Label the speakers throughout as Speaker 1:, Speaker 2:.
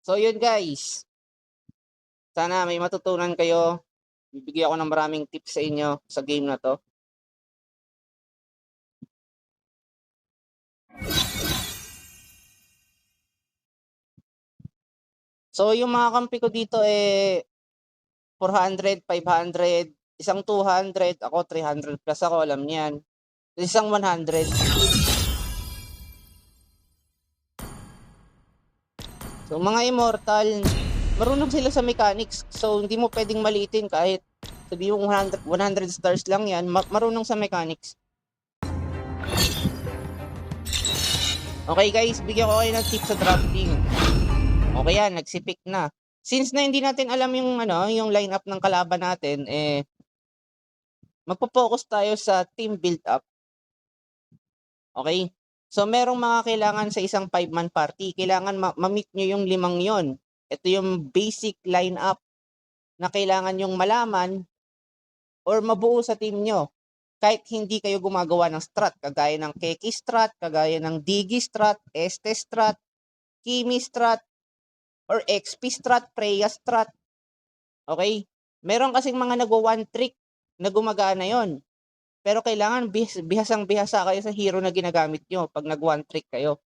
Speaker 1: So yun guys, sana may matutunan kayo. Bibigyan ako ng maraming tips sa inyo sa game na to. So yung mga kampi ko dito 400, 500, isang 200, ako 300 plus ako, alam niyan. Isang 100. So mga immortal, marunong sila sa mechanics. So hindi mo pwedeng maliitin kahit sabi yung 100 stars lang yan, marunong sa mechanics. Okay guys, bigyan ko kayo ng tips sa drafting. Okay yan, nagsipik na. Since na hindi natin alam yung yung lineup ng kalaban natin, magpo-focus tayo sa team build up. Okay? So merong mga kailangan sa isang 5-man party. Kailangan ma-meet nyo yung 5 yon. Ito yung basic lineup na kailangan yung malaman or mabuo sa team nyo. Kahit hindi kayo gumagawa ng strat, kagaya ng Keki strat, kagaya ng Digi strat, Este strat, Kimi strat, or XP strat, Freya strat. Okay? Meron kasing mga nagwa-one trick na gumagana yon. Pero kailangan bihasang bihasa kayo sa hero na ginagamit nyo pag nag-one trick kayo.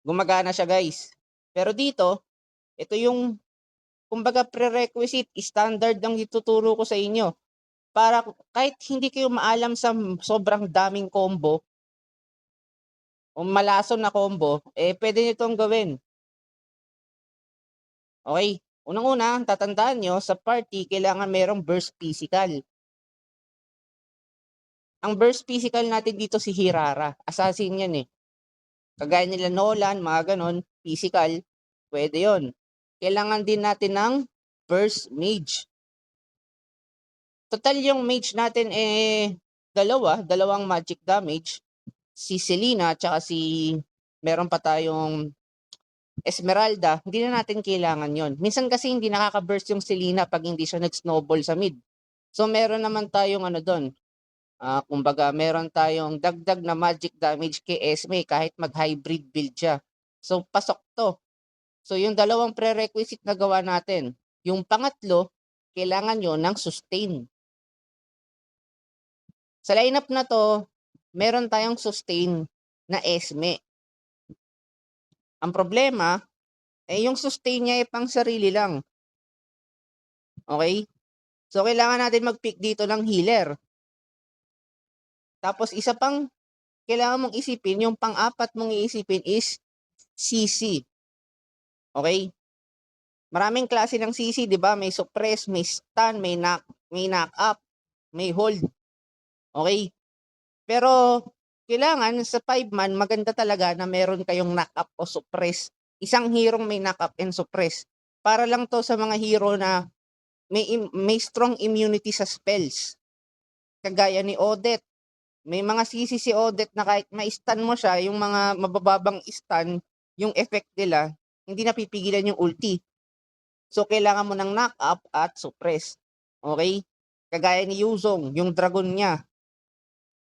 Speaker 1: Gumagana siya guys. Pero dito, ito yung kumbaga prerequisite, standard ang ituturo ko sa inyo. Para kahit hindi kayo maalam sa sobrang daming combo, o malason na combo, pwede nyo itong gawin. Okay? Unang-una, tatandaan nyo, sa party, kailangan merong burst physical. Ang burst physical natin dito si Hirara. Assassin yan eh. Kagaya nila Nolan, mga ganon, physical, pwede yon. Kailangan din natin ng burst mage. Total yung mage natin dalawang magic damage. Si Selena, tsaka meron pa tayong Esmeralda, hindi na natin kailangan yon. Minsan kasi hindi nakaka-burst yung Selena pag hindi siya nag-snowball sa mid. So meron naman tayong doon. Kumbaga meron tayong dagdag na magic damage kay Esme kahit mag-hybrid build siya. So pasok to. So yung dalawang prerequisite na gawa natin. Yung pangatlo, kailangan nyo ng sustain. Sa lineup na to, meron tayong sustain na Esme. Ang problema, yung sustain niya ay pang sarili lang. Okay? So, kailangan natin mag-pick dito ng healer. Tapos, isa pang kailangan mong isipin, yung pang-apat mong iisipin is CC. Okay? Maraming klase ng CC, di ba? May suppress, may stun, may knock up, may hold. Okay? Pero, kailangan sa 5-man, maganda talaga na meron kayong knock up o suppress. Isang hero may knock up and suppress. Para lang to sa mga hero na may strong immunity sa spells. Kagaya ni Odette. May mga CC si Odette na kahit ma-stun mo siya, yung mga mabababang stun, yung effect nila, hindi napipigilan yung ulti. So, kailangan mo ng knock up at suppress. Okay? Kagaya ni Yuzong, yung dragon niya.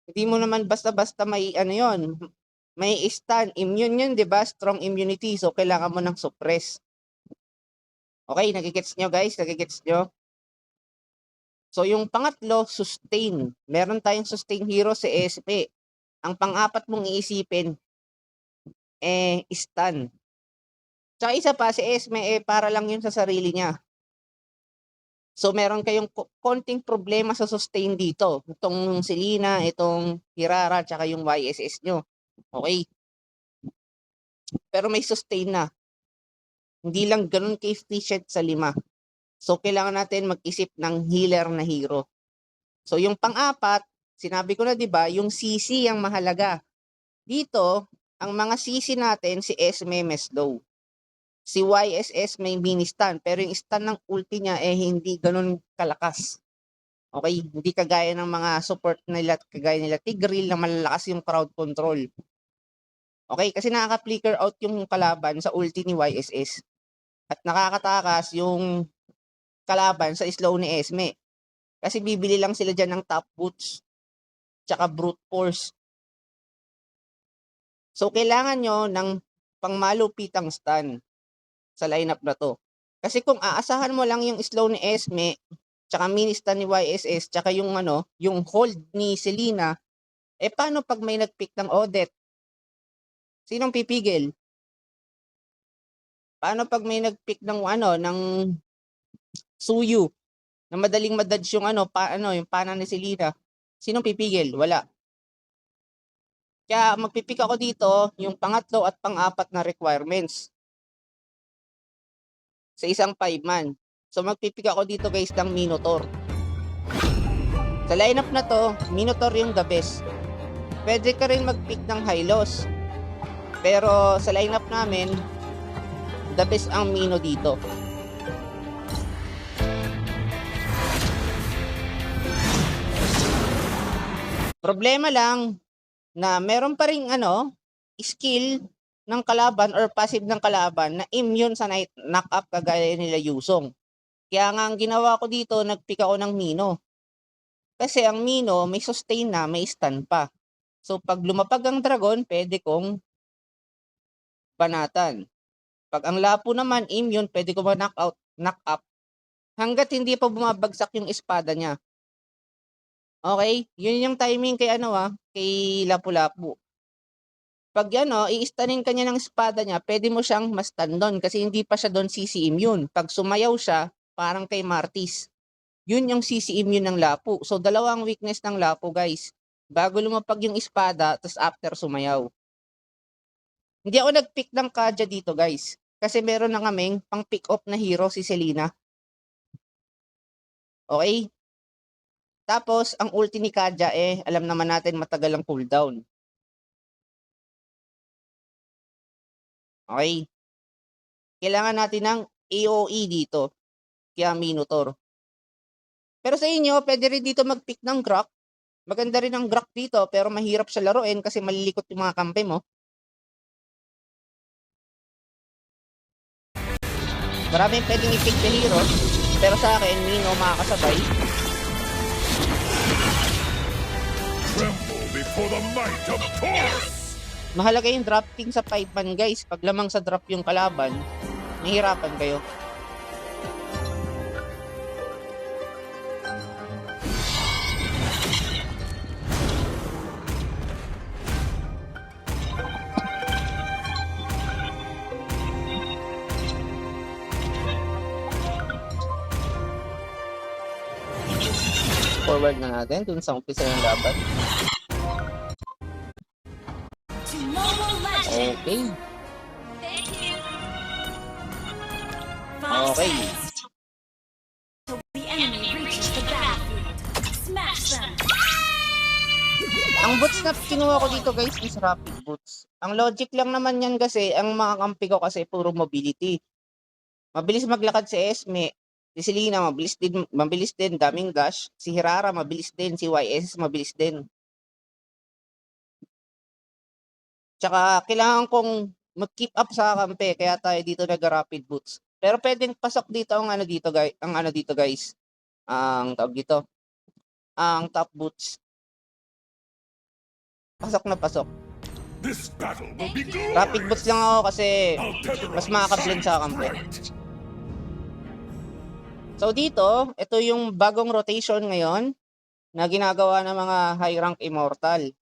Speaker 1: Hindi mo naman basta-basta may yon. May stun, immune yun, di ba? Strong immunity. So, kailangan mo ng suppress. Okay, nagigets nyo guys? Nagigets nyo? So, yung pangatlo, sustain. Meron tayong sustain hero si SP. Ang pang-apat mong iisipin, stun. Tsaka isa pa, si Esme, para lang yun sa sarili niya. So, meron kayong konting problema sa sustain dito. Itong Selena, itong Hirara, tsaka yung YSS nyo. Okay? Pero may sustain na. Hindi lang ganun ka-efficient sa 5. So, kailangan natin mag-isip ng healer na hero. So, yung pang-apat, sinabi ko na 'di ba, yung CC ang mahalaga. Dito, ang mga CC natin si Esme Meslow. Si YSS may mini stun, pero yung stun ng ulti niya hindi ganun kalakas. Okay, hindi kagaya ng mga support nila, kagaya nila Tigreal na malalakas yung crowd control. Okay, kasi nakaka-flicker out yung kalaban sa ulti ni YSS. At nakakatakas yung kalaban sa slow ni Esme. Kasi bibili lang sila dyan ng top boots tsaka brute force. So, kailangan nyo ng pangmalupitang stun. sa lineup na to. Kasi kung aasahan mo lang yung slow ni Esme, tsaka mini-stun ni YSS, tsaka yung yung hold ni Selena, paano pag may nag-pick ng Odette? Sinong pipigil? Paano pag may nag-pick ng ng Suyu na madaling madodge yung yung pana ni Selena? Sinong pipigil? Wala. Kaya magpipick ako dito yung pangatlo at pang-apat na requirements sa isang 5-man. So magpipick ako dito guys ng Minotaur. Sa lineup na to, Minotaur yung the best. Pwede ka rin mag-pick ng Hylos. Pero sa lineup namin, the best ang Mino dito. Problema lang na meron pa ring skill ng kalaban or passive ng kalaban na immune sa knock-up kagaya nila Yusong. Kaya nga ang ginawa ko dito, nag-pick ako ng Mino. Kasi ang Mino may sustain na, may stun pa. So pag lumapag ang dragon, pwede kong banatan. Pag ang Lapu naman immune, pwede ko ma-knock up hanggat hindi pa bumabagsak yung espada niya. Okay? Yun yung timing kay kay Lapu-Lapu. Pag i-stunin ka niya ng espada niya, pwede mo siyang ma-stun doon kasi hindi pa siya doon CC immune. Pag sumayaw siya, parang kay Martis. Yun yung CC immune ng Lapu. So dalawang weakness ng Lapu guys. Bago lumapag yung espada, tapos after sumayaw. Hindi ako nag-pick ng Kaja dito guys. Kasi meron na kaming pang pick up na hero si Selena. Okay? Tapos, ang ulti ni Kaja alam naman natin matagal ang cooldown. Okay? Kailangan natin ng AOE dito. Kaya Minotaur. Pero sa inyo, pwede rin dito mag-pick ng Grok. Maganda rin ang Grok dito, pero mahirap siya laruin kasi malilikot yung mga kampe mo. Maraming pwedeng i-pick the hero, pero sa akin, Mino makakasabay.
Speaker 2: Tremble before the might of Taurus!
Speaker 1: Mahalaga yung drafting sa 5-man guys. Pag lamang sa drop yung kalaban, nahihirapan kayo. Forward na natin dun sa umpisa ng laban. Okay. Okay. Ang boots na kinuha ko dito guys is rapid boots. Ang logic lang naman yan kasi, ang mga kampi ko kasi puro mobility. Mabilis maglakad si Esme. Si Selena mabilis din, daming dash. Si Hirara mabilis din, si YS mabilis din. Tsaka kailangan kong mag-keep up sa kampe, kaya tayo dito nag-rapid boots. Pero pwedeng pasok dito ang dito guys. Ang tawag dito. Ang top boots. Pasok na pasok.
Speaker 2: This battle will be glorious.
Speaker 1: Rapid boots lang ako kasi mas makaka-blend sa kampe. So dito, ito yung bagong rotation ngayon na ginagawa ng mga high rank immortal.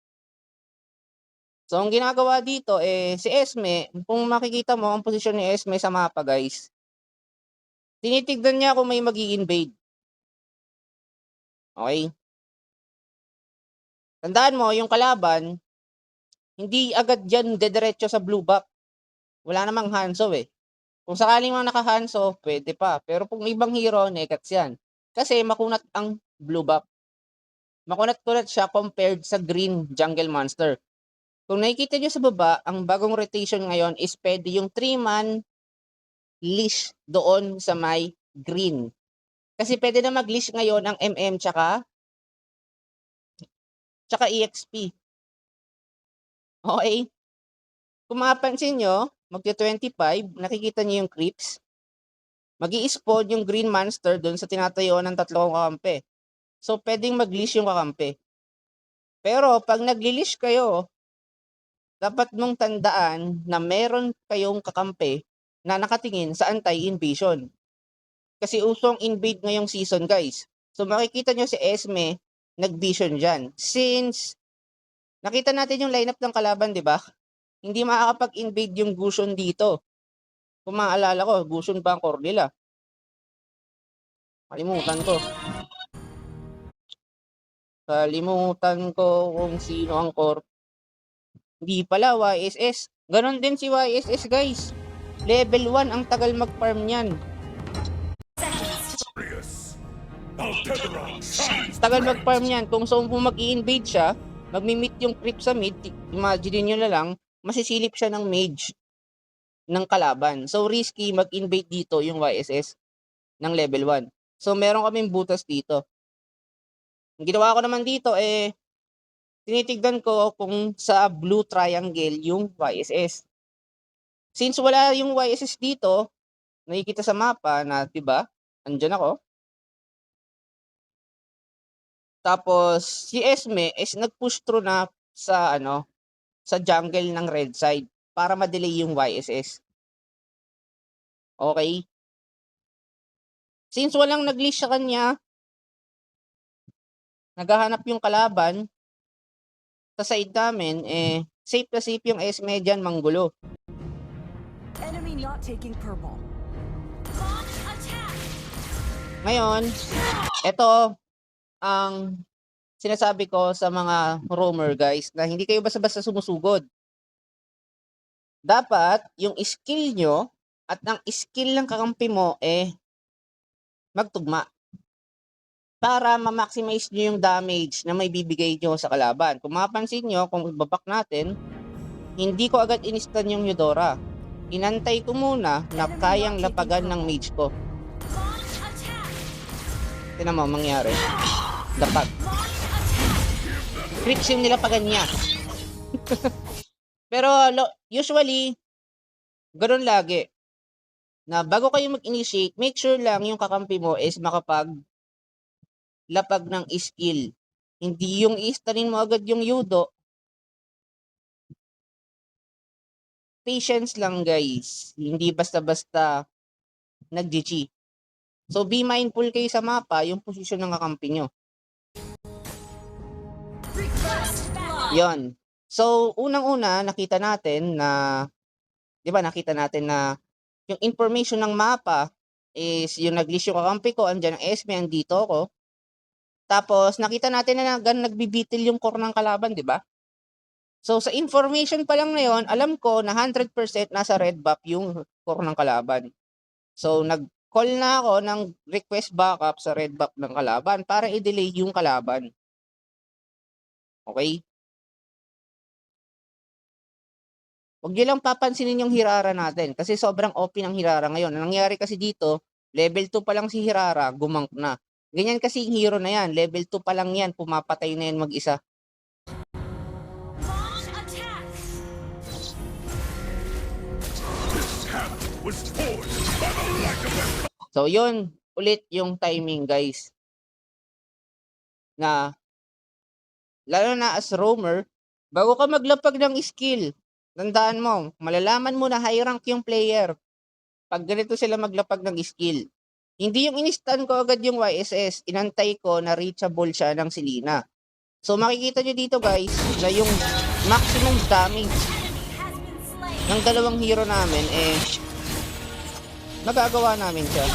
Speaker 1: So ang ginagawa dito si Esme, kung makikita mo ang posisyon ni Esme sa mapa guys, tinitignan niya kung may mag-i-invade. Okay? Tandaan mo, yung kalaban, hindi agad dyan dediretso sa blue buff. Wala namang Hanzo Kung sakaling mga naka-Hanzo, pwede pa. Pero kung ibang hero, negats yan. Kasi makunat ang blue buff. Makunat-kunat siya compared sa green jungle monster. Kung nakikita nyo sa baba, ang bagong rotation ngayon is pwede yung 3-man leash doon sa may green. Kasi pwede na mag-leash ngayon ang MM tsaka EXP. Okay? Kung mapapansin nyo, magti-25, nakikita nyo yung creeps. Mag-i-spawn yung green monster doon sa tinatayo ng tatlong kakampi. So, pwedeng mag-leash yung kakampi. Pero, pag nag-leash kayo, dapat mong tandaan na meron kayong kakampi na nakatingin sa anti-invasion. Kasi usong invade ngayong season, guys. So makikita nyo si Esme nag-vision dyan. Since nakita natin yung lineup ng kalaban, di ba? Hindi makakapag-invade yung Gusion dito. Kung maalala ko, Gusion ba ang core nila? Kalimutan ko kung sino ang core. Hindi pala, YSS. Ganon din si YSS, guys. Level 1 ang tagal mag-farm niyan.
Speaker 2: Glorious. Altetheron shines
Speaker 1: Tagal
Speaker 2: bright.
Speaker 1: mag-farm niyan. Kung saan po mag-i-invade siya, magmi-meet yung creep sa mid, imagine nyo na lang, masisilip siya ng mage ng kalaban. So, risky mag-invade dito yung YSS ng level 1. So, meron kaming butas dito. Ang ginawa ko naman dito, tinitignan ko kung sa blue triangle yung YSS. Since wala yung YSS dito, nakikita sa mapa na, diba, andyan ako. Tapos, si Esme is nag-push through na sa, sa jungle ng red side para ma-delay yung YSS. Okay? Since walang nag-leash sa kanya, naghahanap yung kalaban, sa side namin, safe na safe yung Esme dyan, manggulo.
Speaker 3: Enemy not taking purple. Launch attack.
Speaker 1: Ngayon, ito ang sinasabi ko sa mga roamer, guys, na hindi kayo basta-basta sumusugod. Dapat, yung skill nyo at ang skill ng kakampi mo, magtugma. Para ma-maximize nyo yung damage na may bibigay nyo sa kalaban. Kung mapansin nyo, kung babak natin, hindi ko agad inistan yung Eudora. Inantay ko muna na kayang lapagan ng mage ko. Tignan mo, mangyari. Lapag. Crits yung nilapagan niya. Pero usually, ganoon lagi. Na bago kayo mag-initiate, make sure lang yung kakampi mo is makapag lapag ng skill. Hindi yung istanin mo agad yung yudo. Patience lang, guys. Hindi basta-basta nag-GG. So be mindful kayo sa mapa yung posisyon ng kakampi nyo. Yon. So unang-una nakita natin na, 'di ba, nakita natin na yung information ng mapa is yung nag-list yung kakampi ko, andyan ang Esme, andito ako. Tapos, nakita natin na nagbibitil yung core ng kalaban, di ba? So, sa information pa lang na yun, alam ko na 100% nasa red buff yung core ng kalaban. So, nag-call na ako ng request backup sa red buff ng kalaban para i-delay yung kalaban. Okay? Huwag nyo lang papansinin yung Hirara natin kasi sobrang OP ng Hirara ngayon. Ang nangyari kasi dito, level 2 pa lang si Hirara, gumank na. Ganyan kasi yung hero na yan. Level 2 pa lang yan. Pumapatay na yan mag-isa. So, yun. Ulit yung timing, guys. Na, lalo na as roamer, bago ka maglapag ng skill, tandaan mo, malalaman mo na high rank yung player. Pag ganito sila maglapag ng skill. Hindi yung inistan ko agad yung YSS, inantay ko na reachable siya ng Selena. So makikita nyo dito, guys, na yung maximum damage ng dalawang hero namin, magagawa namin siya.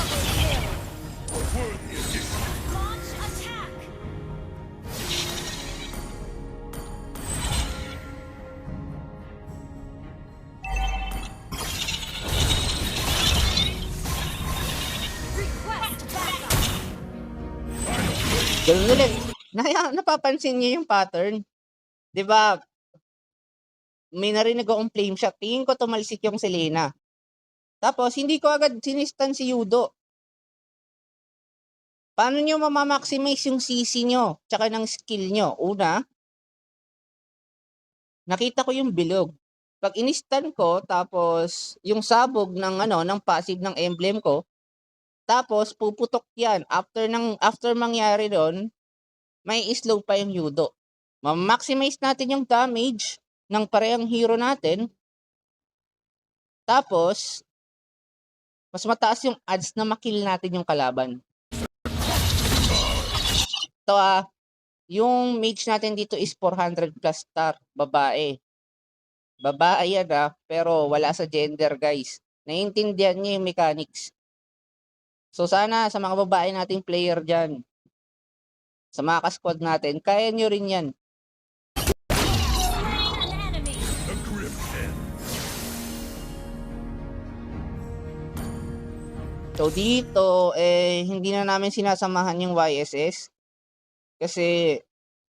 Speaker 1: Ganun ulit. Napapansin niyo yung pattern? 'Di ba? May narinig akong flame shot. Tingin ko tumalsik yung Selena. Tapos, hindi ko agad sinistan si Yudo. Paano nyo mamamaximize yung CC nyo tsaka ng skill nyo? Una, nakita ko yung bilog. Pag inistan ko, tapos yung sabog ng ng passive ng emblem ko, tapos puputok yan. After mangyari doon, may slow pa yung Yudo. Ma-maximize natin yung damage ng parehang hero natin. Tapos, mas mataas yung odds na makill natin yung kalaban. Ito yung mage natin dito is 400 plus star, babae. Babae yan pero wala sa gender guys. Naiintindihan niya yung mechanics. So sana sa mga babae nating player dyan, sa mga ka-squad natin, kaya nyo rin yan.
Speaker 3: Slain an enemy.
Speaker 2: The grim end.
Speaker 1: So dito, hindi na namin sinasamahan yung YSS. Kasi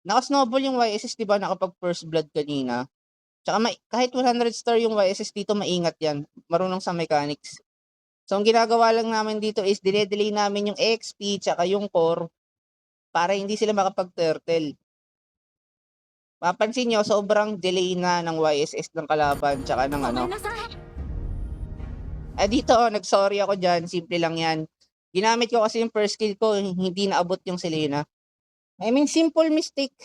Speaker 1: naka-snowball yung YSS, di ba? Nakapag first blood kanina. Tsaka kahit 100 star yung YSS dito, maingat yan. Marunong sa mechanics. So ang ginagawa lang namin dito is dine-delay namin yung XP tsaka yung core para hindi sila makapag-turtle. Mapansin nyo, sobrang delay na ng YSS ng kalaban tsaka ng ano. Dito, nag-sorry ako dyan. Simple lang yan. Ginamit ko kasi yung first skill ko, hindi naabot yung Selena. I mean, simple mistake.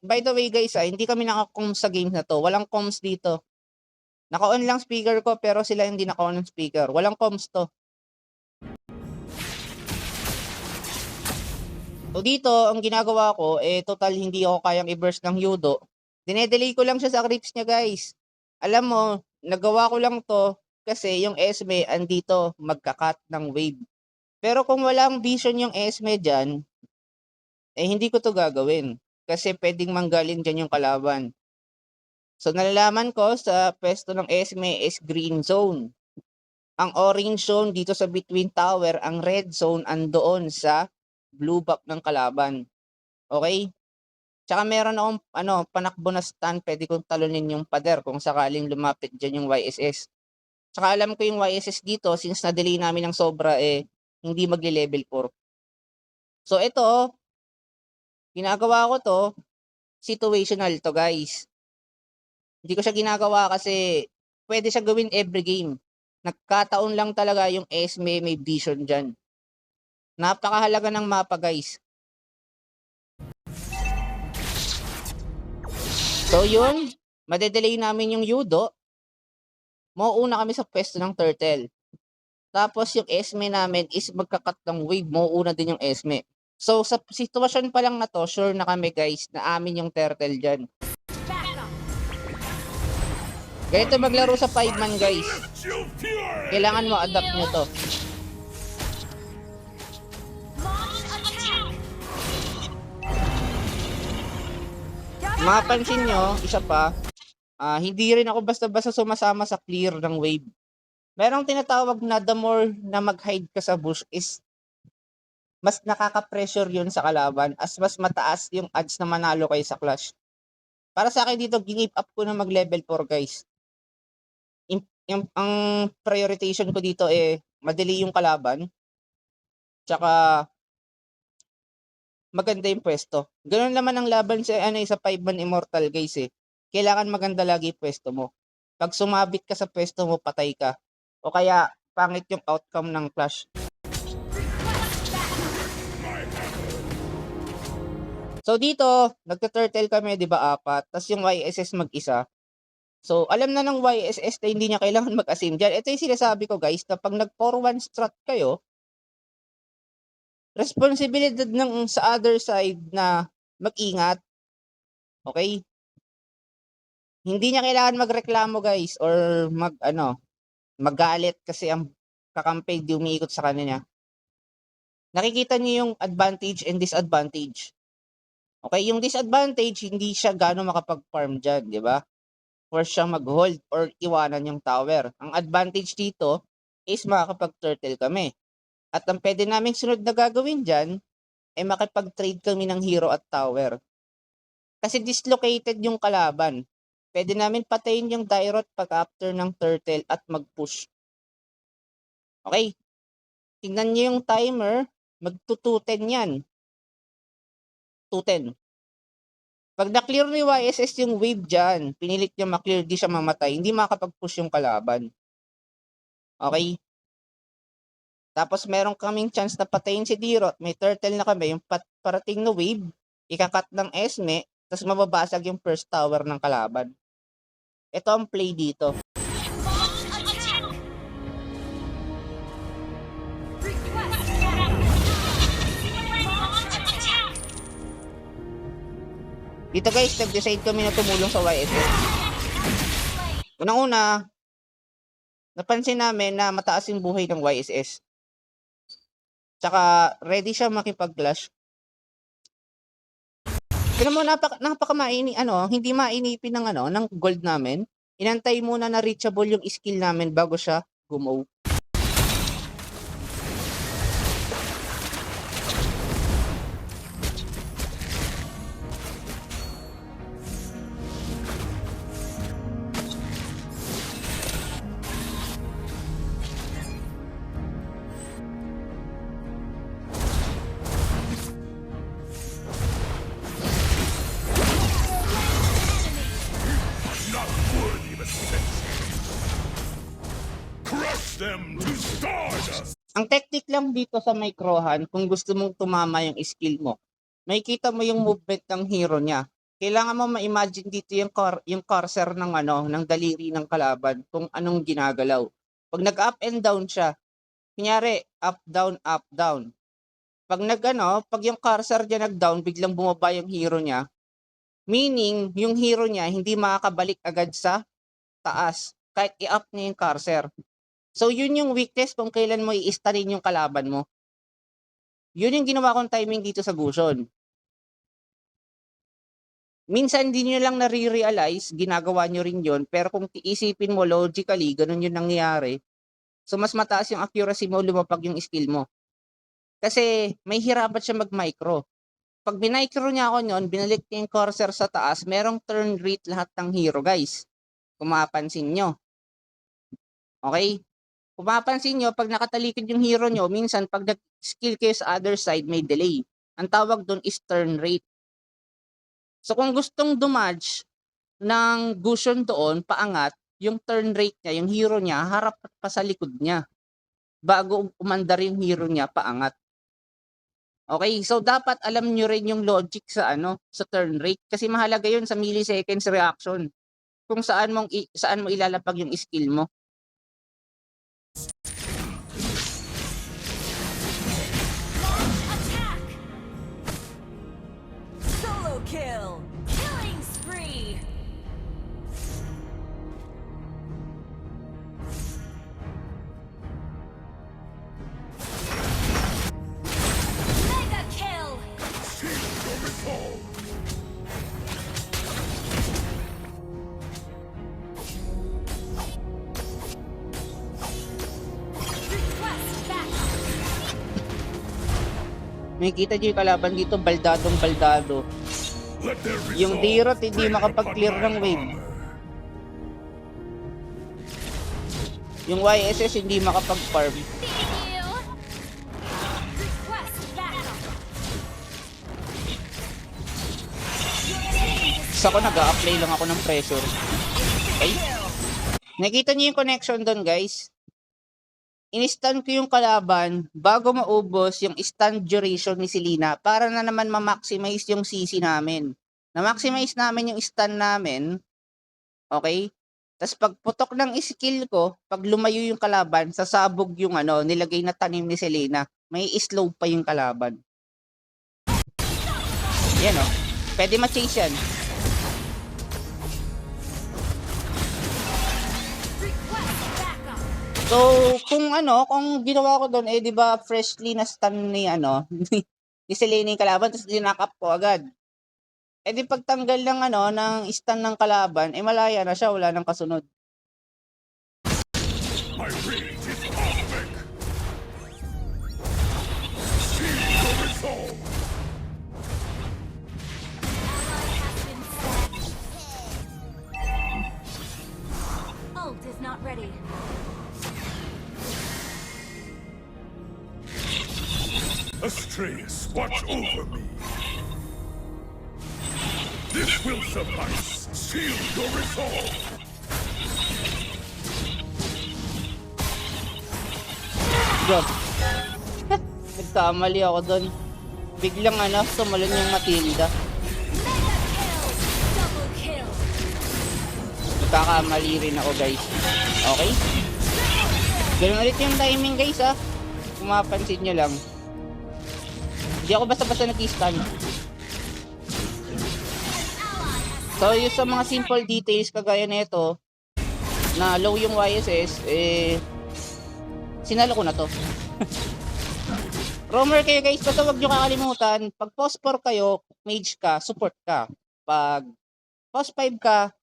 Speaker 1: By the way guys, hindi kami naka-comms sa game na to. Walang comms dito. Naka-on lang speaker ko pero sila hindi naka-on ng speaker. Walang comms to. So dito, ang ginagawa ko, total hindi ako kayang i-burst ng Yudo. Dinedelay ko lang siya sa creeps niya guys. Alam mo, nagawa ko lang to kasi yung Esme andito magka-cut ng wave. Pero kung walang vision yung Esme dyan, hindi ko to gagawin. Kasi pwedeng manggaling dyan yung kalaban. So nalalaman ko sa pwesto ng Esme is green zone. Ang orange zone dito sa between tower, ang red zone andoon sa blue buff ng kalaban. Okay? Tsaka meron akong panakbo na stun, pwede kong talunin yung pader kung sakaling lumapit dyan yung YSS. Tsaka alam ko yung YSS dito, since na-delay namin ng sobra, hindi magle-level 4. So ito, ginagawa ko to, situational to guys. Hindi ko siya ginagawa kasi pwede siya gawin every game. Nagkataon lang talaga yung Esme may vision dyan. Napakahalaga ng mapa guys. So yun, madedelay namin yung Yudo. Mauuna kami sa pwesto ng turtle. Tapos yung Esme namin is magkakat ng wave. Mauuna din yung Esme. So sa sitwasyon pa lang na to, sure na kami guys na amin yung turtle dyan. Ganito maglaro sa 5-man guys.
Speaker 2: Celestial fury.
Speaker 1: Kailangan mo adapt nyo to.
Speaker 3: Launch attack.
Speaker 1: Mapansin nyo, isa pa, hindi rin ako basta-basta sumasama sa clear ng wave. Merong tinatawag na the more na mag-hide ka sa bush is mas nakaka-pressure yun sa kalaban as mas mataas yung odds na manalo kayo sa clash. Para sa akin dito, give up ko na mag-level 4 guys. Ang prioritization ko dito madali yung kalaban. Tsaka maganda yung pwesto. Ganun naman ang laban sa sa 5-man immortal guys Kailangan maganda lagi pwesto mo. Pag sumabit ka sa pwesto mo, patay ka. O kaya pangit yung outcome ng clash. So dito, nagka-turtle kami, 'di ba, 4, tapos yung YSS mag-isa. So alam na ng YSS na hindi niya kailangan mag-asim diyan. Ito yung sinasabi ko guys, na pag nag-4-1 strat kayo, responsibilidad ng sa other side na mag-ingat. Okay? Hindi niya kailangan magreklamo guys or magalit kasi ang kakampi di umiikot sa kanya. Nakikita niyo yung advantage and disadvantage. Okay, yung disadvantage, hindi siya gano'ng makapag-farm dyan, di ba? Force siyang mag-hold or iwanan yung tower. Ang advantage dito is makakapag-turtle kami. At ang pwede namin sunod na gagawin dyan, ay makipag-trade kami ng hero at tower. Kasi dislocated yung kalaban. Pwede namin patayin yung Dairot pag after ng turtle at mag-push. Okay, tingnan nyo yung timer, magto-210 yan. 210. Pag na-clear ni YSS yung wave dyan, pinilit niya ma-clear, di siya mamatay, hindi makakapag-push yung kalaban. Okay? Tapos meron kaming chance na patayin si Dirot. May turtle na kami. Yung parating na wave, ikakat ng Esme, tapos mababasag yung first tower ng kalaban. Ito ang play dito.
Speaker 3: Launch attack. Request launch attack.
Speaker 1: Dito guys, nag-decide kami na tumulong sa YSS. Unang-una, napansin namin na mataas yung buhay ng YSS. Tsaka ready siya makipag-clash. Pero mo hindi mainipin ng gold namin. Inantay muna na reachable yung skill namin bago siya gumaw.
Speaker 2: Not worthy of ascension. Crush them to stardust.
Speaker 1: Ang technique lang dito sa microhan, kung gusto mong tumama yung skill mo, makikita mo yung movement ng hero niya. Kailangan mo ma-imagine dito yung cursor ng daliri ng kalaban, kung anong ginagalaw. Pag nag-up and down siya, kunyari, up, down, up, down. Pag pag yung cursor niya nag-down, biglang bumaba yung hero niya, meaning, yung hero niya hindi makakabalik agad sa taas, kahit i-up niya yung cursor. So, yun yung weakness kung kailan mo i-stunin yung kalaban mo. Yun yung ginawa kong timing dito sa Gusion. Minsan, hindi nyo lang nare-realize, ginagawa nyo rin yun, pero kung iisipin mo logically, ganun yung nangyayari. So, mas mataas yung accuracy mo, lumapag yung skill mo. Kasi, may hirapan siya mag-micro. Pag binmicro niya ako nyon, binalik niya yung cursor sa taas, merong turn rate lahat ng hero, guys. Kung mapapansin nyo. Okay? Kung mapapansin nyo, pag nakatalikod yung hero nyo, minsan pag nag-skill kayo sa other side, may delay. Ang tawag doon is turn rate. So kung gustong dumadge ng Gusion doon, paangat, yung turn rate niya, yung hero niya, harap pa sa likod niya. Bago umandar yung hero niya, paangat. Okay, so dapat alam nyo rin yung logic sa sa turn rate. Kasi mahalaga yun sa milliseconds reaction. Kung saan mo ilalapag yung skill mo.
Speaker 3: Attack. Solo kill. Killing spree. Mega kill.
Speaker 2: Seal your resolve.
Speaker 3: Request backup.
Speaker 1: Makikita nyo yung kalaban dito, baldadong baldado.
Speaker 2: Let their
Speaker 1: Yung
Speaker 2: resolve
Speaker 1: Dirot hindi
Speaker 2: break
Speaker 1: makapag-clear
Speaker 2: upon
Speaker 1: ng
Speaker 2: my
Speaker 1: wave.
Speaker 2: armor.
Speaker 1: Yung YSS hindi makapag-farm.
Speaker 3: Thank you. Request backup.
Speaker 1: Sa ko nag-a-apply lang ako ng pressure. Okay? Nakita niyo yung connection doon, guys? In-stun ko yung kalaban bago maubos yung stun duration ni Selena para na naman ma-maximize yung CC namin. Na-maximize namin yung stun namin. Okay? Tapos pag putok ng skill ko, pag lumayo yung kalaban, sasabog yung nilagay na tanim ni Selena. May slow pa yung kalaban. Yan o. Pwede ma-chase yan.
Speaker 3: Request backup.
Speaker 1: So, kung ginawa ko doon, di ba, freshly na stun ni, ni Selena yung kalaban, tapos dinakap ko agad. Di pagtanggal ng, ng stun ng kalaban, malaya na siya, wala nang kasunod.
Speaker 2: My rage is cosmic. Seal your resolve.
Speaker 3: Ally has been slain. Ult is not ready.
Speaker 2: Astreus, watch over me. This will suffice. Seal your resolve.
Speaker 1: Go. Nagkamali ako doon. Biglang sumalon yung Matilda.
Speaker 3: Mega kill. Double kill.
Speaker 1: Nagkakamali rin ako guys. Okay? Ganun ulit yung timing guys ha. Kung mapansin nyo lang. Hindi ako basta-basta nag-stun. So yung sa mga simple details kagaya nito na low yung YSS, sinalo ko na to. Roamer kayo guys, basta wag nyo kakalimutan, pag post 4 kayo, mage ka, support ka. Pag post 5 ka,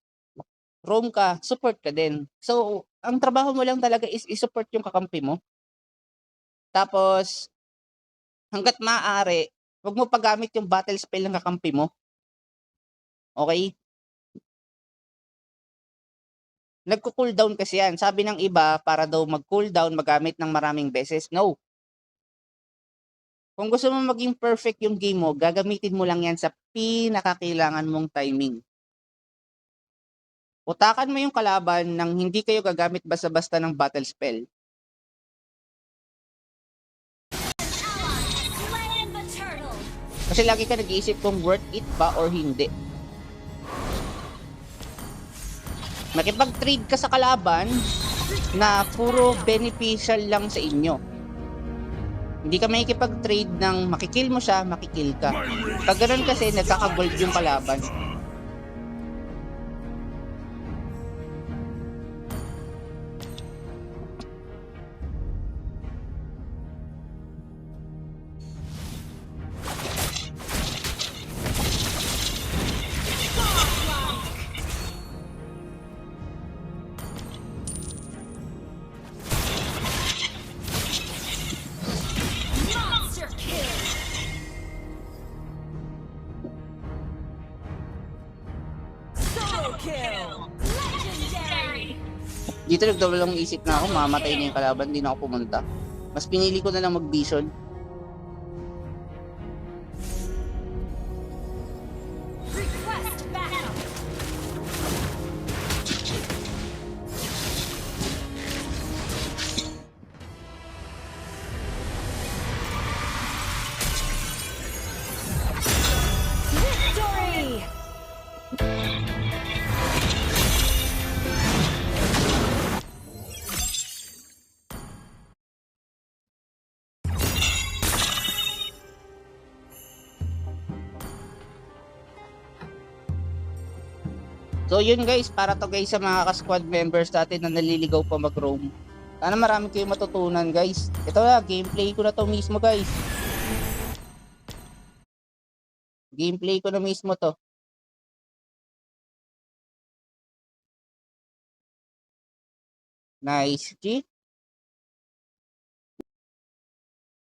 Speaker 1: roam ka, support ka din. So, ang trabaho mo lang talaga is i-support yung kakampi mo. Tapos, hanggat maaari, wag mo paggamit yung battle spell ng kakampi mo. Okay? Nagko-cooldown kasi yan. Sabi ng iba, para daw mag-cooldown, magamit ng maraming beses. No. Kung gusto mo maging perfect yung game mo, gagamitin mo lang yan sa pinakakailangan mong timing. Utakan mo yung kalaban nang hindi kayo gagamit basta-basta ng battle spell.
Speaker 3: Slain the turtle.
Speaker 1: Kasi lagi ka nag-iisip kung worth it ba or hindi. Makipag-trade ka sa kalaban na puro beneficial lang sa inyo. Hindi ka makikipag-trade ng makikill mo siya, makikill ka. Pag ganun kasi, nagkaka-gold yung kalaban.
Speaker 3: Monster kill. Solo kill. Legendary.
Speaker 1: Dito nagdawalong isip na ako, mamatay na yung kalaban, hindi na ako pumunta. Mas pinili ko na lang mag-vision.
Speaker 3: Request backup. Victory.
Speaker 1: So yun guys, para to guys sa mga ka-squad members natin na naliligaw pa mag-roam. Sana marami kayong matutunan guys. Ito na, gameplay ko na to mismo guys. Gameplay ko na mismo to. Nice, G.